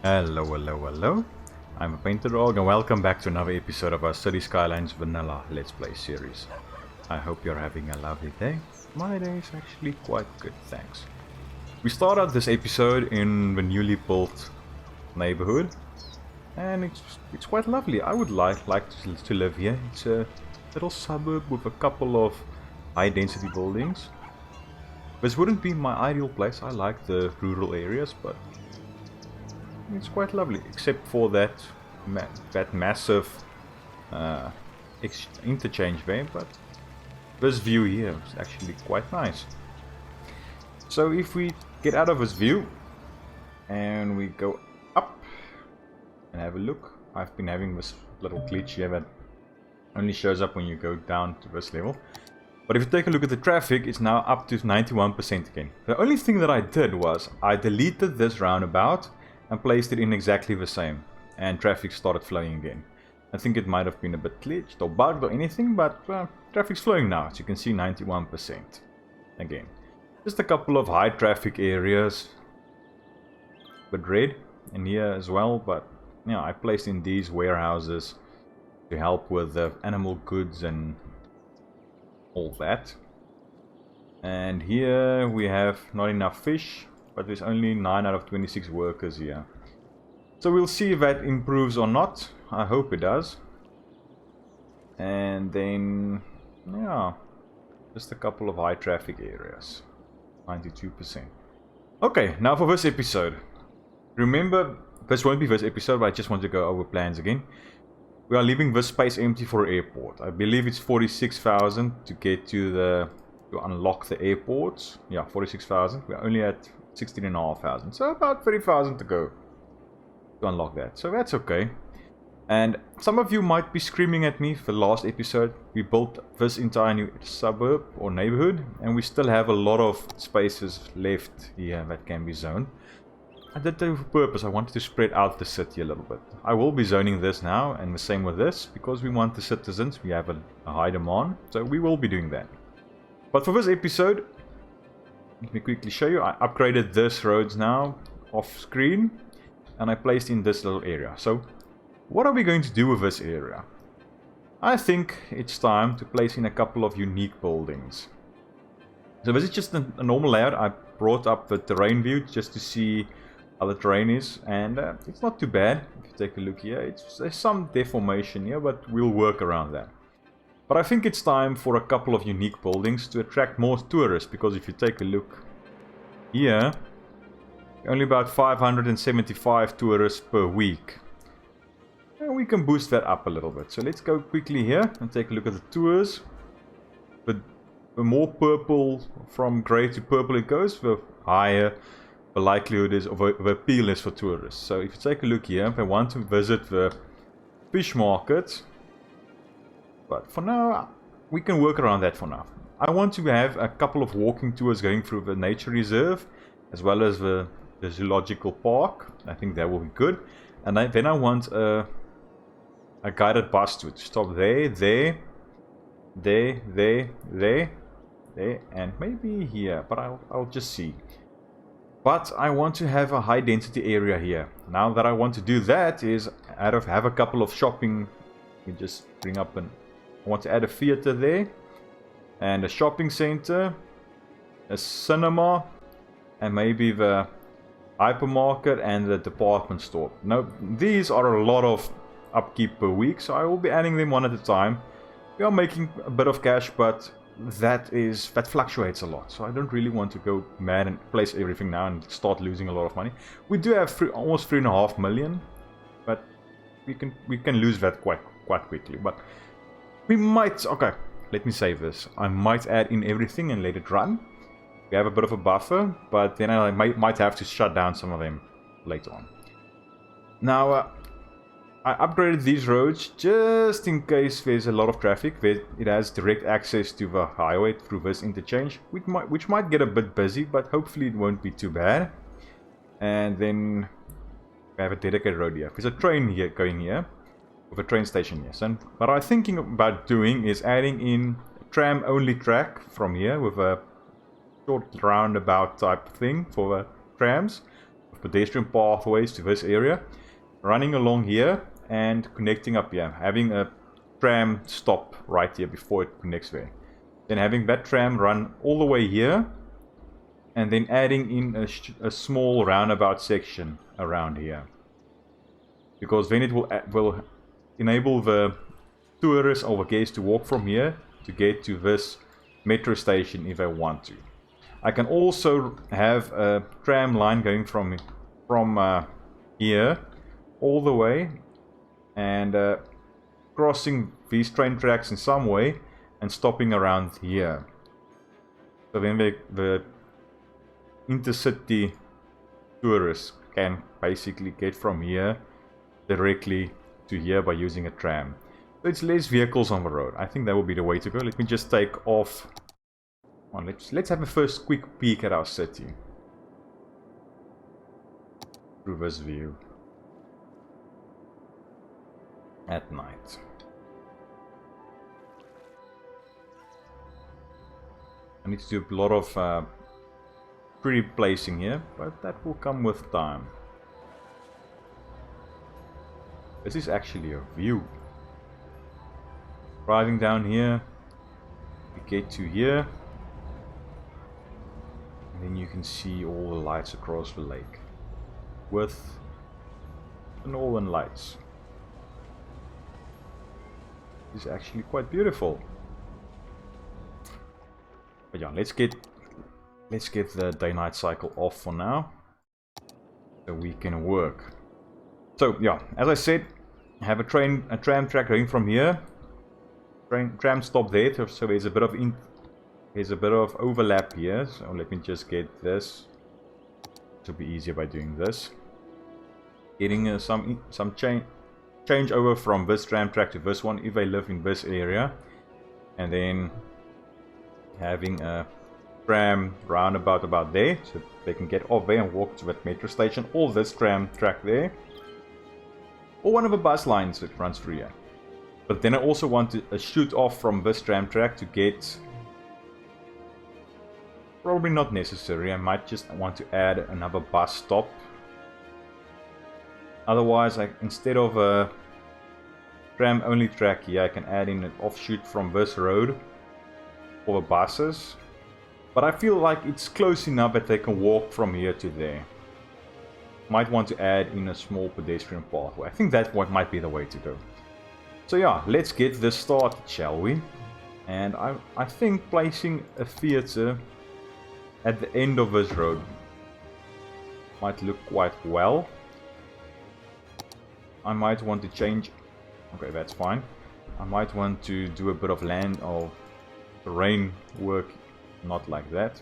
Hello, hello, hello. I'm PaintedDog and welcome back to another episode of our City Skylines Vanilla Let's Play series. I hope you're having a lovely day. My day is actually quite good, thanks. We start out this episode in the newly built neighbourhood, and it's quite lovely. I would like to live here. It's a little suburb with a couple of high density buildings. This wouldn't be my ideal place. I like the rural areas, but it's quite lovely, except for that massive interchange there, but this view here is actually quite nice. So if we get out of this view and we go up and have a look, I've been having this little glitch here that only shows up when you go down to this level. But if you take a look at the traffic, it's now up to 91% again. The only thing that I did was I deleted this roundabout and placed it in exactly the same, and traffic started flowing again. I think it might have been a bit glitched or bugged or anything, but traffic's flowing now, as you can see, 91% again. Just a couple of high traffic areas, but red in here as well. But yeah, I placed in these warehouses to help with the animal goods and all that. And here we have not enough fish, but there's only 9 out of 26 workers here. So we'll see if that improves or not. I hope it does. And then, yeah, just a couple of high traffic areas. 92%. Okay, now for this episode. Remember, this won't be this episode, but I just want to go over plans again. We are leaving this space empty for airport. I believe it's 46,000 to get to unlock the airports. Yeah, 46,000. We're only at 16,500, so about 30,000 to go to unlock that, so that's okay. And some of you might be screaming at me for the last episode. We built this entire new suburb or neighborhood, and we still have a lot of spaces left here that can be zoned. I did that with purpose. I wanted to spread out the city a little bit. I will be zoning this now, and the same with this, because we want the citizens. We have a high demand, so we will be doing that. But for this episode, let me quickly show you. I upgraded this roads now off screen, and I placed in this little area. So what are we going to do with this area? I think it's time to place in a couple of unique buildings. So this is just a normal layout. I brought up the terrain view just to see how the terrain is, and it's not too bad. If you take a look here, there's some deformation here, but we'll work around that. But I think it's time for a couple of unique buildings to attract more tourists, because if you take a look here, only about 575 tourists per week. And we can boost that up a little bit. So let's go quickly here and take a look at the tours. But the more purple, from grey to purple it goes, the higher the likelihood is, of the appeal is for tourists. So if you take a look here, if I want to visit the fish market, but for now, we can work around that for now. I want to have a couple of walking tours going through the nature reserve, as well as the zoological park. I think that will be good. And then I want a guided bus to stop there, and maybe here. But I'll just see. But I want to have a high density area here. Now that I want to do that is have a couple of shopping. You just bring up I want to add a theater there, and a shopping center, a cinema, and maybe the hypermarket and the department store. Now, these are a lot of upkeep per week, so I will be adding them one at a time. We are making a bit of cash, but that fluctuates a lot, so I don't really want to go mad and place everything now and start losing a lot of money. We do have almost 3.5 million, but we can lose that quite quickly. But we might, okay, let me save this. I might add in everything and let it run. We have a bit of a buffer, but then I might have to shut down some of them later on. Now, I upgraded these roads just in case there's a lot of traffic. It has direct access to the highway through this interchange, which might get a bit busy, but hopefully it won't be too bad. And then we have a dedicated road here. There's a train here going here. With a train station, yes. And what I'm thinking about doing is adding in a tram only track from here with a short roundabout type thing for the trams. pedestrian pathways to this area, running along here and connecting up here, having a tram stop right here before it connects there. Then having that tram run all the way here, and then adding in a small roundabout section around here. Because then it will enable the tourists or guests to walk from here to get to this metro station if they want to. I can also have a tram line going from here all the way and crossing these train tracks in some way and stopping around here. So then the intercity tourists can basically get from here directly to here by using a tram. So it's less vehicles on the road. I think that will be the way to go. Let me just take off. Well, let's have a first quick peek at our city through this view at night. I need to do a lot of pre-placing here, but that will come with time. This is actually a view. Driving down here, we get to here, and then you can see all the lights across the lake with the northern lights. It's actually quite beautiful. But yeah, let's get the day-night cycle off for now, so we can work. So yeah, as I said, I have a tram track going from here. Tram stop there, so there's a bit of overlap here. So let me just get this. It'll be easier by doing this. Getting some change over from this tram track to this one if I live in this area, and then having a tram roundabout about there, so they can get off there and walk to that metro station, or this tram track there, or one of the bus lines that runs through here. But then I also want to shoot off from this tram track to get... Probably not necessary, I might just want to add another bus stop. Otherwise, instead of a tram only track here, I can add in an offshoot from this road for the buses. But I feel like it's close enough that they can walk from here to there. Might want to add in a small pedestrian pathway. I think that might be the way to go. So yeah, let's get this started, shall we? And I think placing a theatre at the end of this road might look quite well. I might want to change... Okay, that's fine. I might want to do a bit of terrain work, not like that.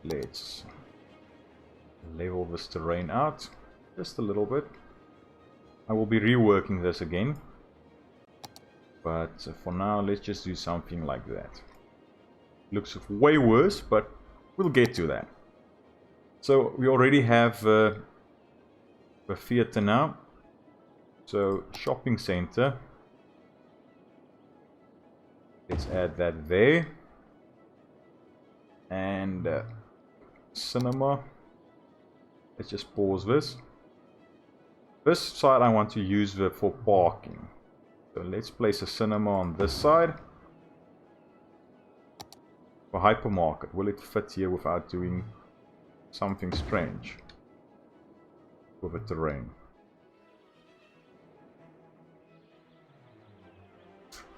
Let's level this terrain out just a little bit. I will be reworking this again, but for now let's just do something like that. Looks way worse, but we'll get to that. So we already have the theatre now. So shopping center, let's add that there, and cinema. Let's just pause this. This side I want to use for parking. So let's place a cinema on this side. For hypermarket, will it fit here without doing something strange with the terrain?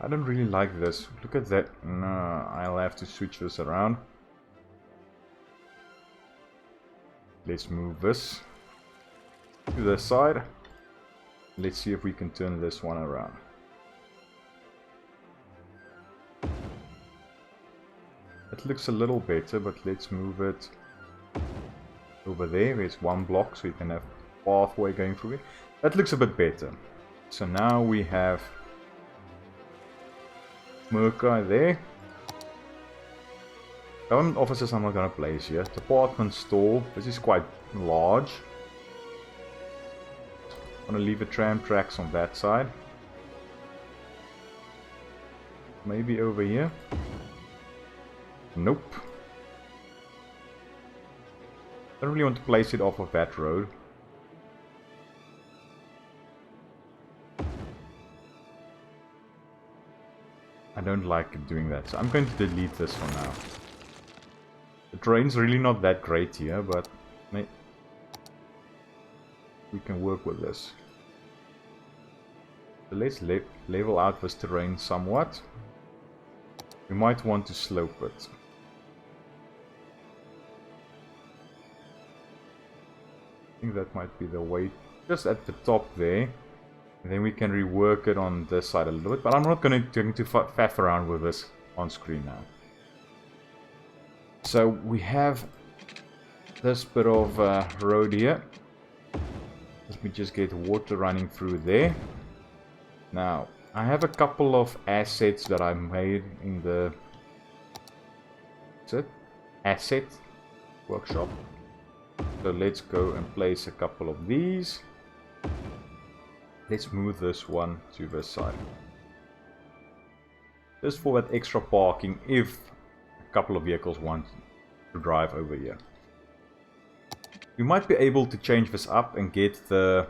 I don't really like this. Look at that. No, I'll have to switch this around. Let's move this to the side. Let's see if we can turn this one around. It looks a little better, but let's move it over there. There's one block, so you can have a pathway going through it. That looks a bit better. So now we have Merca there. Government offices I'm not going to place here. Department store, this is quite large. I'm going to leave the tram tracks on that side. Maybe over here. Nope. Don't really want to place it off of that road. I don't like doing that, so I'm going to delete this for now. The terrain's really not that great here, but we can work with this. So let's level out this terrain somewhat. We might want to slope it. I think that might be the way, just at the top there. And then we can rework it on this side a little bit, but I'm not going to faff around with this on screen now. So we have this bit of road here. Let me just get water running through there. Now, I have a couple of assets that I made in the asset workshop. So let's go and place a couple of these. Let's move this one to this side. Just for that extra parking if a couple of vehicles want to drive over here. We might be able to change this up and get the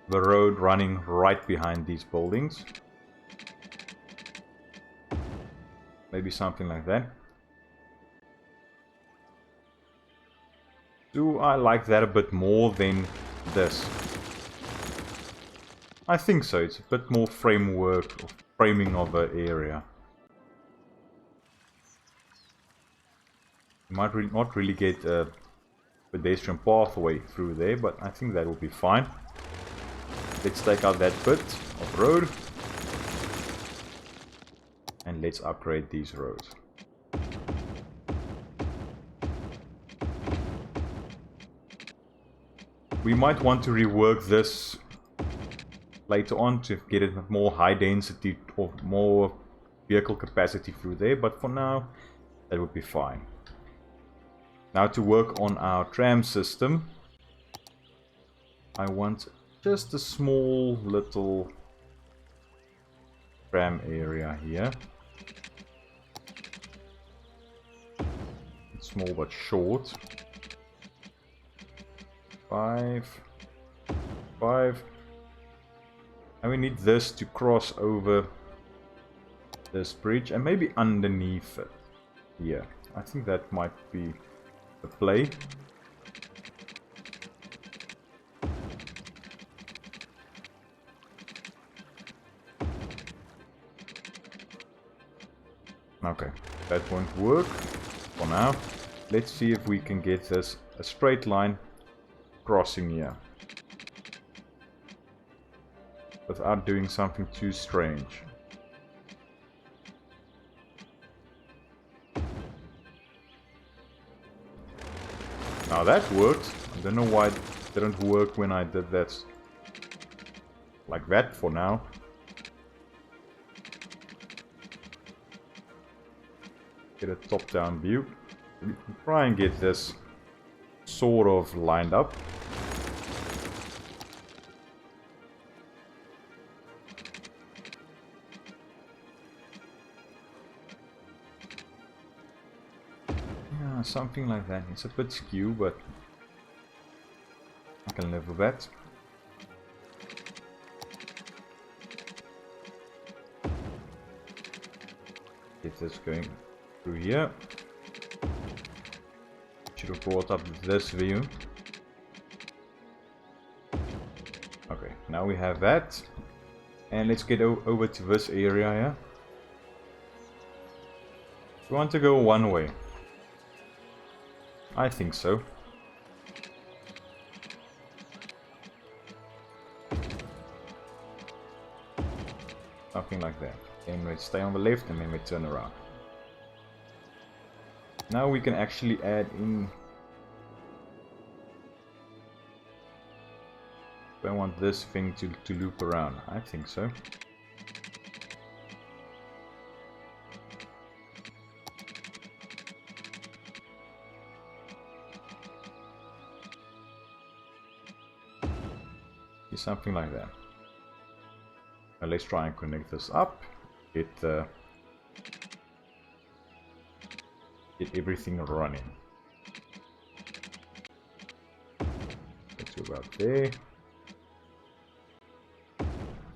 road running right behind these buildings. Maybe something like that. Do I like that a bit more than this? I think so. It's a bit more framework or framing of an area. You might not really get a pedestrian pathway through there, but I think that will be fine. Let's take out that bit of road. And let's upgrade these roads. We might want to rework this later on to get it more high density or more vehicle capacity through there, but for now that would be fine. Now to work on our tram system, I want just a small little tram area here. It's small but short. 5. And we need this to cross over this bridge and maybe underneath it. Yeah, I think that might be the play. Okay, that won't work for now. Let's see if we can get this a straight line crossing here without doing something too strange. Now that worked. I don't know why it didn't work when I did that like that for now. Get a top-down view. Try and get this sort of lined up. Yeah, something like that. It's a bit skew, but I can live with that. Get this going through here. Should have brought up this view. Okay, now we have that. And let's get over to this area here. We want to go one way. I think so. Something like that. And we stay on the left and then we turn around. Now we can actually add in. Do I want this thing to loop around? I think so. Something like that. Now let's try and connect this up. Get everything running. about there.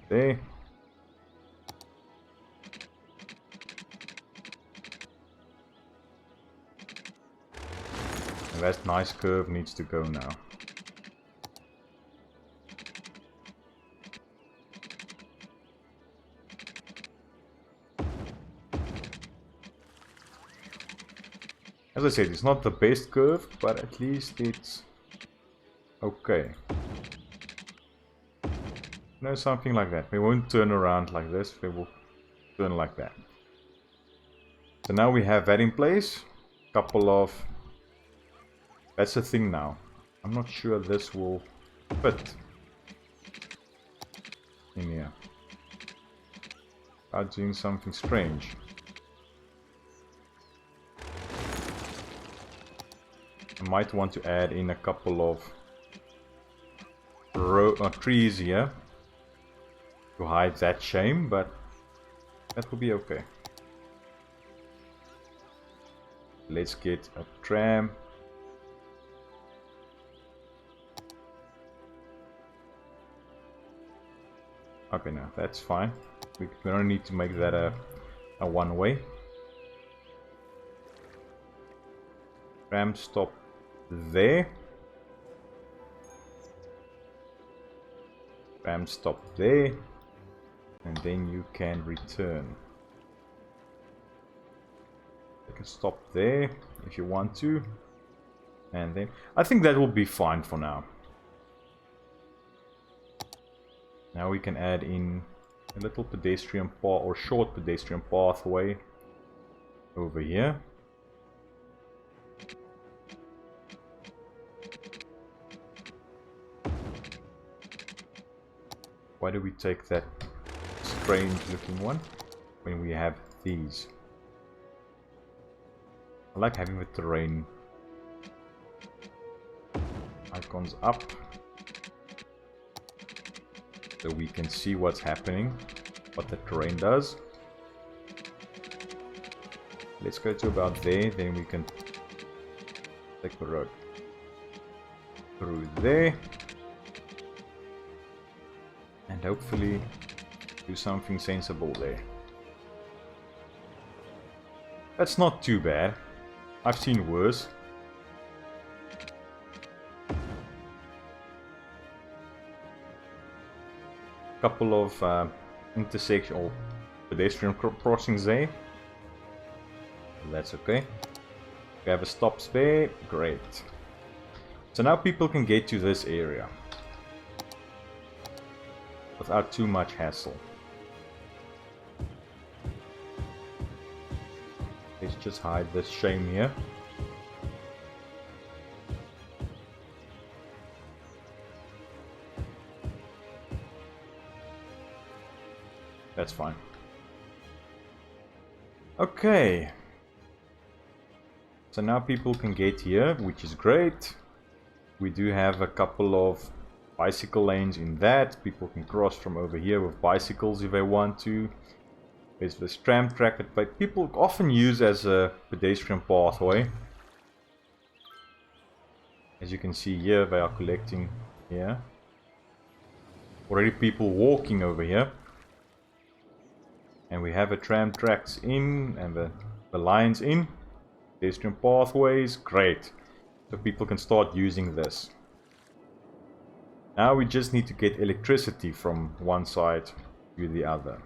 There. And that nice curve needs to go now. As I said, it's not the best curve, but at least it's okay. No, something like that. We won't turn around like this, we will turn like that. So now we have that in place. Couple of... That's the thing now. I'm not sure this will fit in here. I'm doing something strange. I might want to add in a couple of trees here to hide that shame, but that will be okay. Let's get a tram. Okay, now that's fine. We don't need to make that a one-way. Tram stop there. Tram stop there. And then you can return. You can stop there if you want to. And then I think that will be fine for now. Now we can add in a little pedestrian path or short pedestrian pathway over here. Why do we take that strange looking one when we have these? I like having the terrain icons up so we can see what's happening, what the terrain does. Let's go to about there, then we can take the road through there and hopefully do something sensible there. That's not too bad. I've seen worse. Couple of intersection or pedestrian crossings there. That's okay. We have a stops there. Great. So now people can get to this area without too much hassle. Let's just hide this shame here. That's fine. Okay. So now people can get here, which is great. We do have a couple of bicycle lanes in that. People can cross from over here with bicycles if they want to. There's this tram track that people often use as a pedestrian pathway. As you can see here, they are collecting here. Already people walking over here. And we have a tram tracks in and the lines in. Pedestrian pathways, great. So people can start using this. Now we just need to get electricity from one side to the other.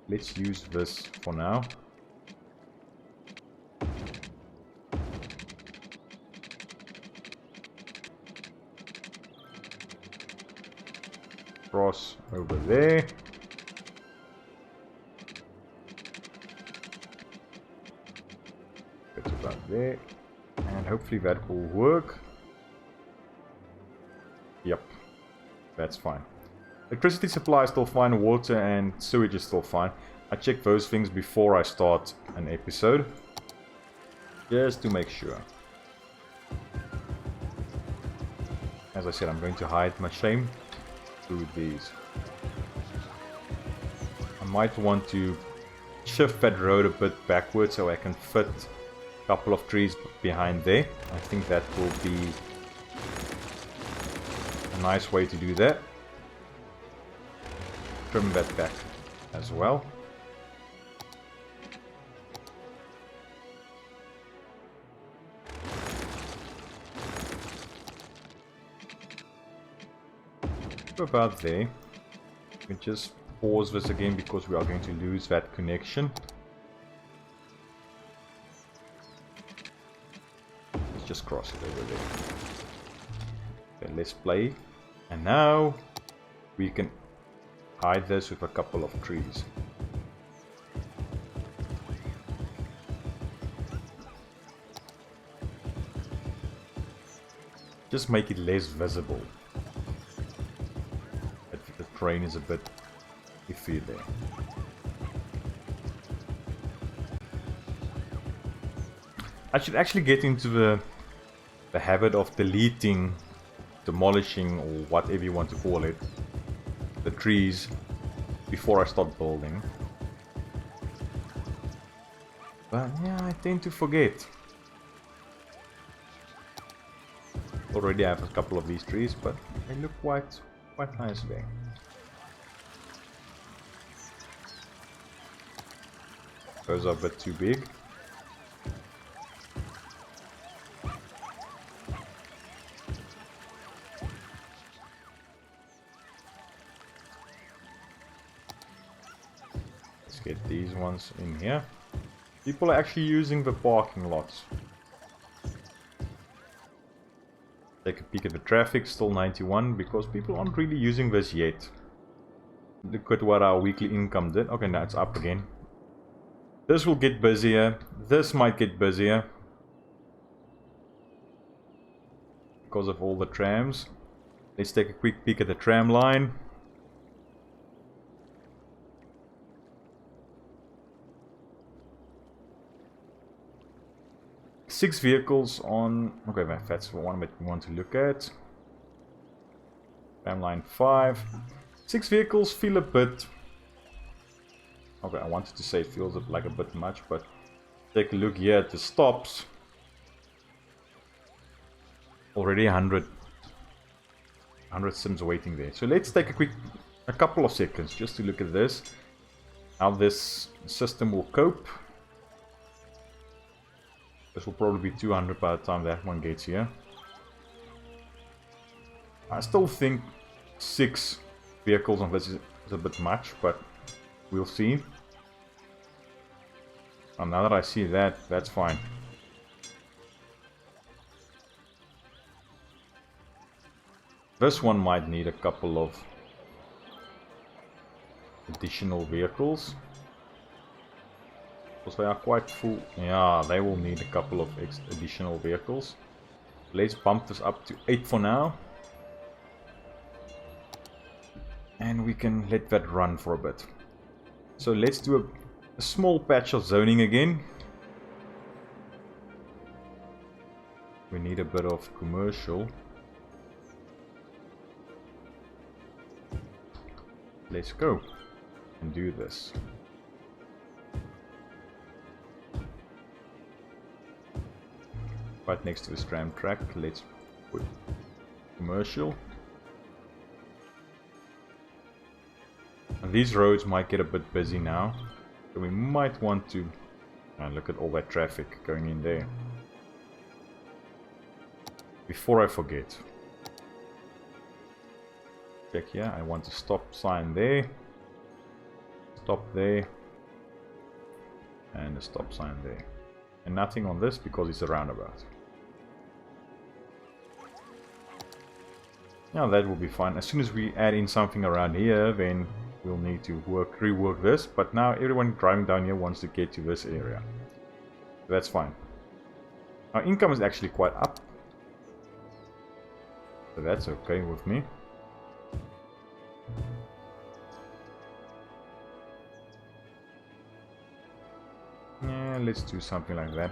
Let's use this for now. Cross over there. It's about there. And hopefully that will work. Yep, that's fine. Electricity supply is still fine, water and sewage is still fine. I check those things before I start an episode, just to make sure. As I said, I'm going to hide my shame through these. I might want to shift that road a bit backwards so I can fit a couple of trees behind there. I think that will be a nice way to do that. Trim that back as well. About there. We just pause this again because we are going to lose that connection. Let's just cross it over there. Okay, let's play. And now we can hide this with a couple of trees. Just make it less visible. The terrain is a bit iffy there. I should actually get into the habit of deleting, demolishing, or whatever you want to call it, the trees before I start building. But yeah, I tend to forget. Already have a couple of these trees, but they look quite nice there. Those are a bit too big. Let's get these ones in here. People are actually using the parking lots. Take a peek at the traffic, still 91, because people aren't really using this yet. Look at what our weekly income did. Okay, now it's up again. This will get busier. This might get busier. Because of all the trams. Let's take a quick peek at the tram line. Six vehicles on... Okay, that's the one that we want to look at. Tram line 5. 6 vehicles feel a bit... Okay, I wanted to say it feels like a bit much, but take a look here at the stops. Already 100 sims waiting there. So let's take a couple of seconds just to look at this. How this system will cope. This will probably be 200 by the time that one gets here. I still think 6 vehicles on this is a bit much, but we'll see. And now that I see that, that's fine. This one might need a couple of additional vehicles. Because they are quite full. Yeah, they will need a couple of additional vehicles. Let's bump this up to 8 for now. And we can let that run for a bit. So let's do a small patch of zoning again. We need a bit of commercial. Let's go and do this. Right next to this tram track, let's put commercial. And these roads might get a bit busy now, so we might want to look at all that traffic going in there. Before I forget, check here, I want a stop sign there, stop there, and a stop sign there. And nothing on this because it's a roundabout. Now that will be fine. As soon as we add in something around here, then we'll need to rework this. But now everyone driving down here wants to get to this area. That's fine. Our income is actually quite up. So that's okay with me. Yeah, let's do something like that.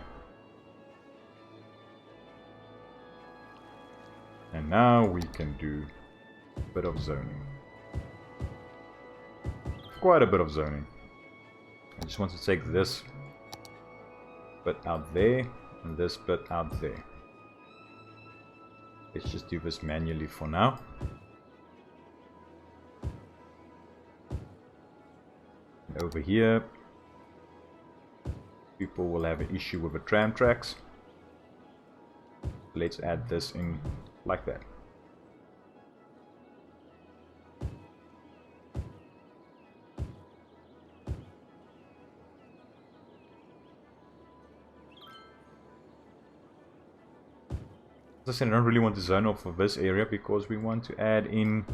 And now we can do a bit of zoning. Quite a bit of zoning. I just want to take this bit out there and this bit out there. Let's just do this manually for now. over here. People will have an issue with the tram tracks. Let's add this in like that. As I said, I don't really want to zone off of this area because we want to add in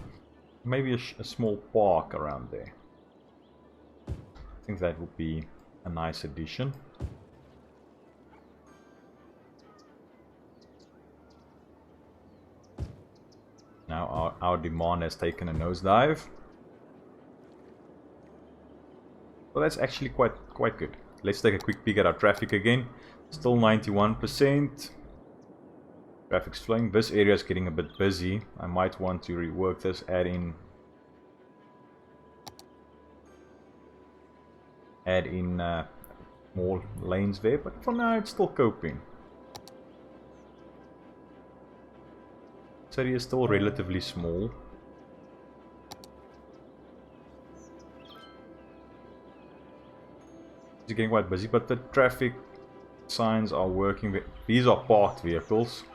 maybe a small park around there. I think that would be a nice addition. Now our demand has taken a nosedive. Well, that's actually quite good. Let's take a quick peek at our traffic again. Still 91%. Traffic's flowing. This area is getting a bit busy. I might want to rework this, add in more lanes there, but for now it's still coping. City is still relatively small. It's getting quite busy, but the traffic signs are working. These are parked vehicles.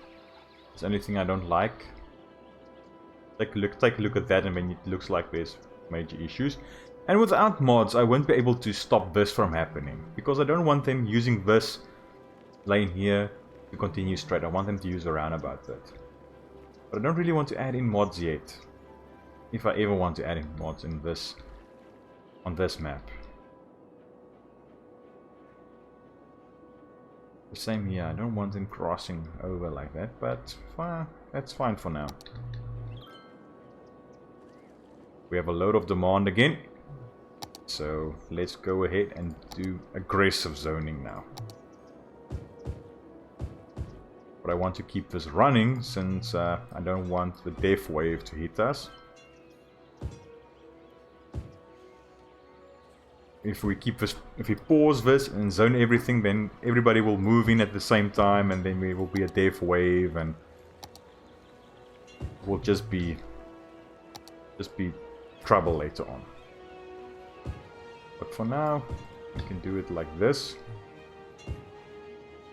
It's the only thing I don't like. Take a look at that, and then it looks like there's major issues. And without mods, I won't be able to stop this from happening, because I don't want them using this lane here to continue straight. I want them to use a roundabout bit. But I don't really want to add in mods yet. If I ever want to add in mods in this, on this map. The same here, I don't want them crossing over like that, but that's fine for now. We have a load of demand again. So let's go ahead and do aggressive zoning now. But I want to keep this running since I don't want the death wave to hit us. If we pause this and zone everything, then everybody will move in at the same time, and then there will be a death wave, and it will just be trouble later on. But for now, we can do it like this.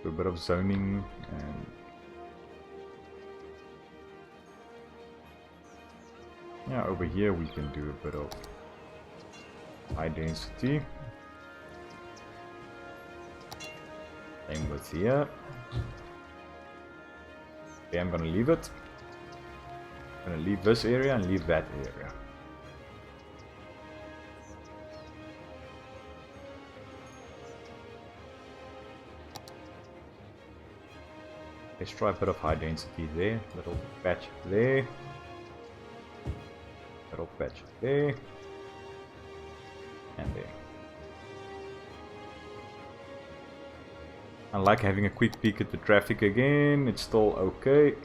Do a bit of zoning and yeah, over here we can do a bit of high density. Same with here. Okay, I'm gonna leave it. I'm gonna leave this area and leave that area. Let's try a bit of high density there, little patch there, little patch there, and there. I like having a quick peek at the traffic again, it's still okay.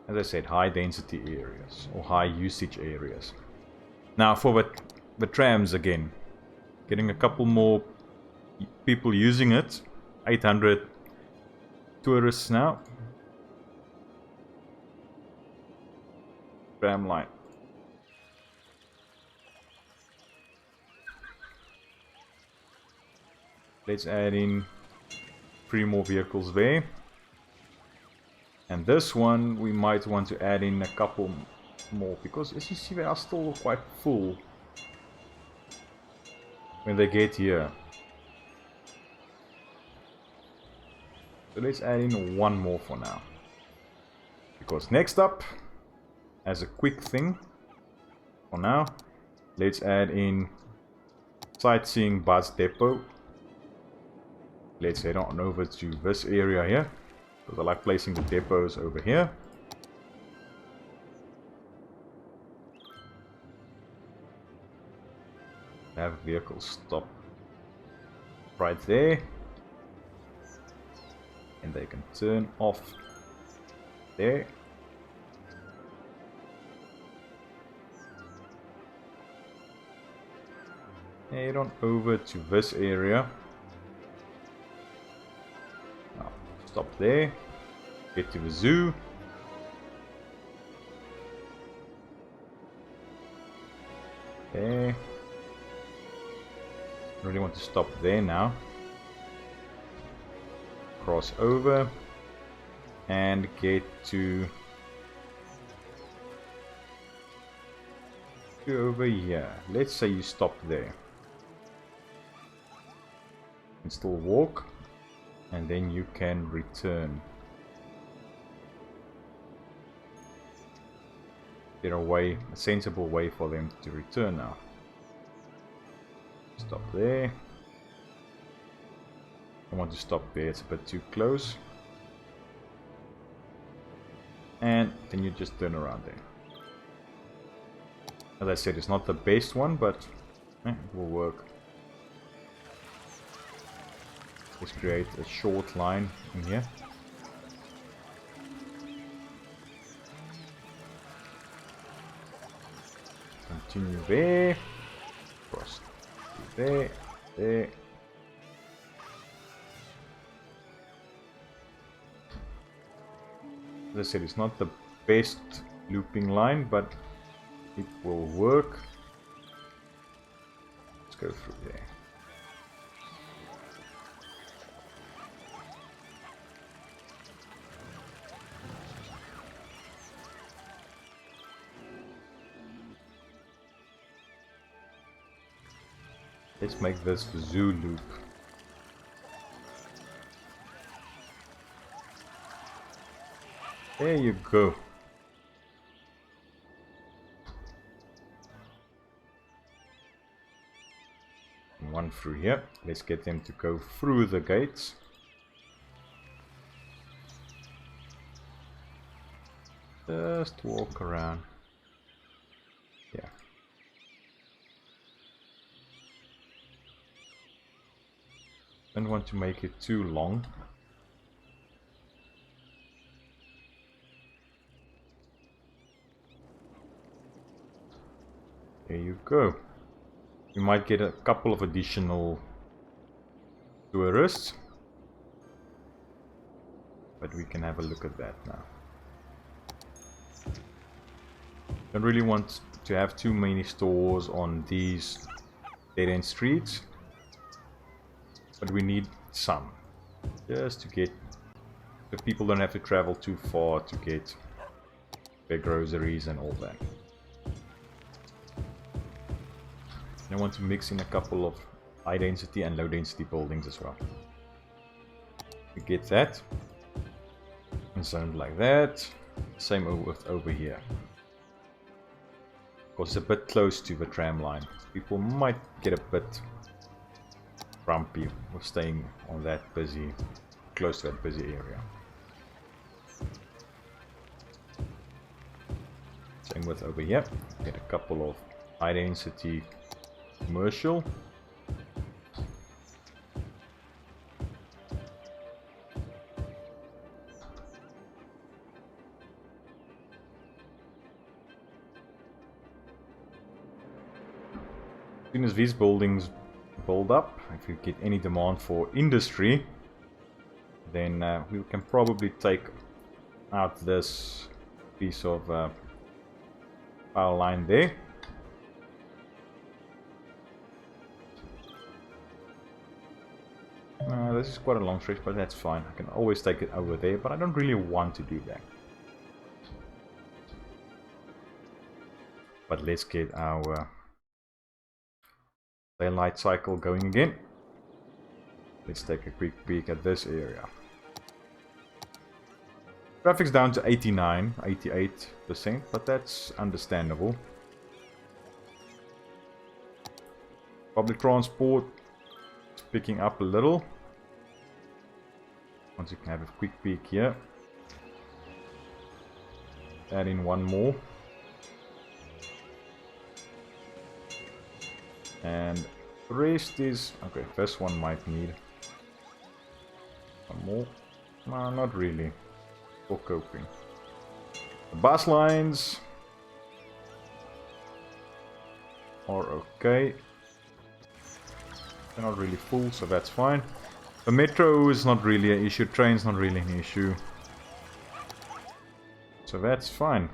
As I said, high density areas, or high usage areas. Now for the trams again, getting a couple more people using it. 800 tourists now. Tram line. Let's add in 3 more vehicles there. And this one we might want to add in a couple more, because as you see they are still quite full when they get here. So let's add in 1 more for now. Because next up, as a quick thing for now, let's add in Sightseeing bus depot. Let's head on over to this area here, because I like placing the depots over here. Have vehicles stop right there. And they can turn off there. Head on over to this area. Now, stop there. Get to the zoo. there. Really want to stop there now. Cross over and get to over here. Let's say you stop there. And still walk, and then you can return. Get a way, a sensible way for them to return now. Stop there. I want to stop there, it's a bit too close. And then you just turn around there. As I said, it's not the best one, but it will work. Let's create a short line in here. Continue there. Cross there, there. As I said, it's not the best looping line, but it will work. Let's go through there. Let's make this the zoo loop. There you go. And one through here. Let's get them to go through the gates. Just walk around. Yeah. Don't want to make it too long. There you go. You might get a couple of additional tourists, but we can have a look at that now. Don't really want to have too many stores on these dead-end streets, but we need some, just to get, so people don't have to travel too far to get their groceries and all that. I want to mix in a couple of high density and low density buildings as well. We get that. And zoned like that. Same over here. Of course, it's a bit close to the tram line. People might get a bit grumpy with staying on that busy, close to that busy area. Same with over here. Get a couple of high density commercial. As soon as these buildings build up, if you get any demand for industry, then we can probably take out this piece of power line there. This is quite a long stretch, but that's fine. I can always take it over there, but I don't really want to do that. But let's get our daylight cycle going again. Let's take a quick peek at this area. Traffic's down to 89, 88%, but that's understandable. Public transport is picking up a little. Once you can have a quick peek here. Add in one more. And the rest is... okay, this one might need one more. No, not really. For coping. The bus lines are okay. They're not really full, so that's fine. The metro is not really an issue, train's not really an issue. So that's fine.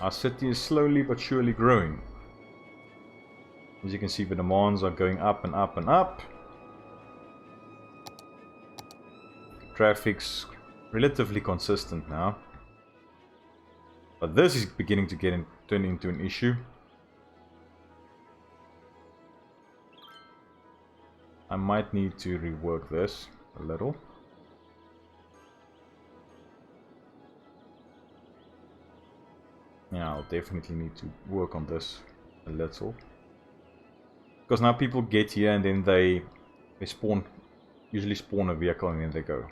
our city is slowly but surely growing. As you can see, the demands are going up and up and up. Traffic's relatively consistent now. But this is beginning to turn into an issue. I might need to rework this a little. Yeah, I'll definitely need to work on this a little. Because now people get here and then they usually spawn a vehicle and then they go.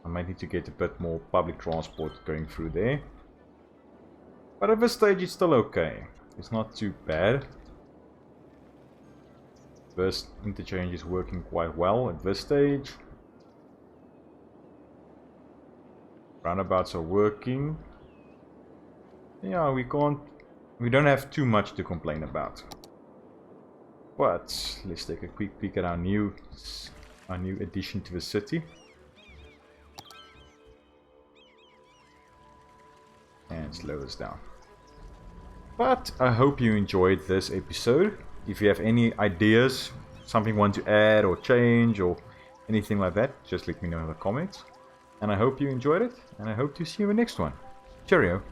I might need to get a bit more public transport going through there. But at this stage it's still okay. It's not too bad. This interchange is working quite well at this stage. Roundabouts are working. Yeah, we don't have too much to complain about. But let's take a quick peek at our new addition to the city. And slow this down. But I hope you enjoyed this episode. If you have any ideas, something you want to add or change or anything like that, just let me know in the comments. And I hope you enjoyed it, and I hope to see you in the next one. Cheerio!